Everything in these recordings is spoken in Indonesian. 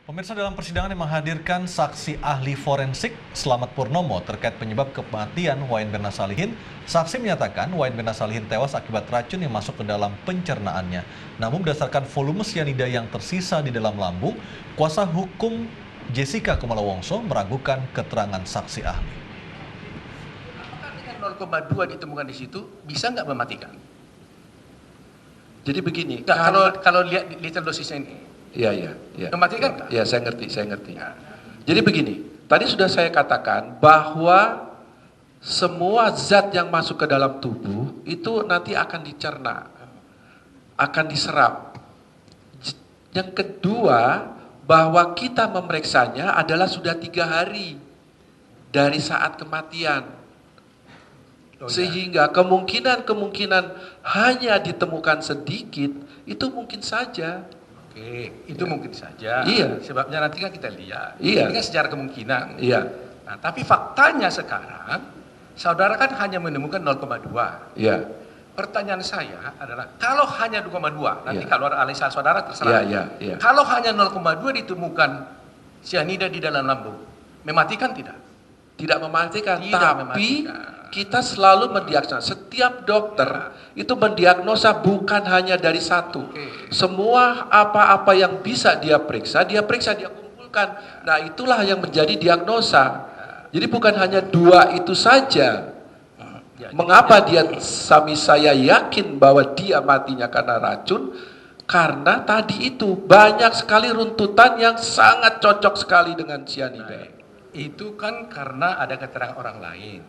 Pemirsa, dalam persidangan yang menghadirkan saksi ahli forensik Slamet Purnomo terkait penyebab kematian Wayan Mirna Salihin, saksi menyatakan Wayan Mirna Salihin tewas akibat racun yang masuk ke dalam pencernaannya. Namun berdasarkan volume sianida yang tersisa di dalam lambung, kuasa hukum Jessica Kumala Wongso meragukan keterangan saksi ahli. Apakah dengan 0,2 ditemukan di situ bisa nggak mematikan? Jadi begini, Kalau lihat lethal dosisnya ini, iya. mematikan nggak? Ya, saya ngerti. Jadi begini, tadi sudah saya katakan bahwa semua zat yang masuk ke dalam tubuh itu nanti akan dicerna, akan diserap. Yang kedua, bahwa kita memeriksanya adalah sudah 3 hari dari saat kematian. Sehingga kemungkinan hanya ditemukan sedikit, itu mungkin saja. Oke, itu mungkin saja. Iya. Sebabnya nanti kan kita lihat. Iya. Ini kan secara kemungkinan. Iya. Nah, tapi faktanya sekarang, saudara kan hanya menemukan 0,2. Iya. Pertanyaan saya adalah, kalau hanya 2,2, nanti Iya. kalau analisa saudara terserah. Iya. Kalau hanya 0,2 ditemukan sianida di dalam lambung, mematikan tidak? Tidak mematikan, Tidak tapi mematikan. kita selalu mendiagnosa. Setiap dokter itu mendiagnosa bukan hanya dari satu. Oke. Semua apa-apa yang bisa dia periksa, dia kumpulkan. Nah, itulah yang menjadi diagnosa. Jadi bukan hanya 2 itu saja. Ya, Mengapa saya yakin bahwa dia matinya karena racun? Karena tadi itu banyak sekali runtutan yang sangat cocok sekali dengan cyanida. itu kan karena ada keterangan orang lain.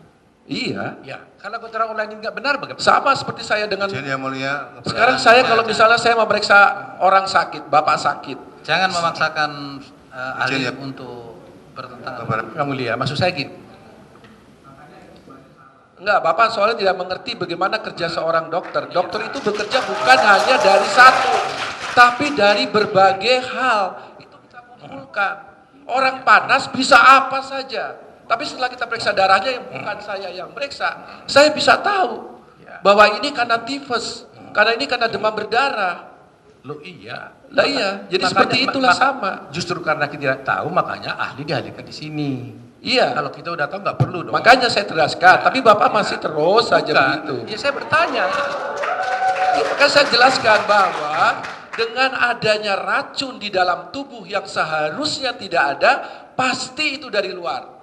Iya. Ya, kalau keterangan orang lain nggak benar bagaimana? Sama seperti saya dengan Izin yang mulia. sekarang saya kalau misalnya saya memeriksa orang sakit, bapak sakit. Jangan memaksakan ahli Izin ya. untuk bertentangan. Yang mulia, maksud saya gini. Enggak, bapak soalnya tidak mengerti bagaimana kerja seorang dokter. Dokter itu bekerja bukan hanya dari satu, tapi dari berbagai hal. Itu kita kumpulkan. Orang panas bisa apa saja. Tapi setelah kita periksa darahnya yang bukan saya yang periksa, saya bisa tahu bahwa ini karena tifus, karena ini karena demam berdarah. Loh iya. Lah iya, jadi seperti itulah sama. Justru karena kita tidak tahu, makanya ahli dihadirkan di sini. Iya. Kalau kita udah tahu nggak perlu dong. Makanya saya tegaskan, tapi bapak masih terus saja begitu. Ya saya bertanya. Maka saya jelaskan bahwa dengan adanya racun di dalam tubuh yang seharusnya tidak ada, pasti itu dari luar.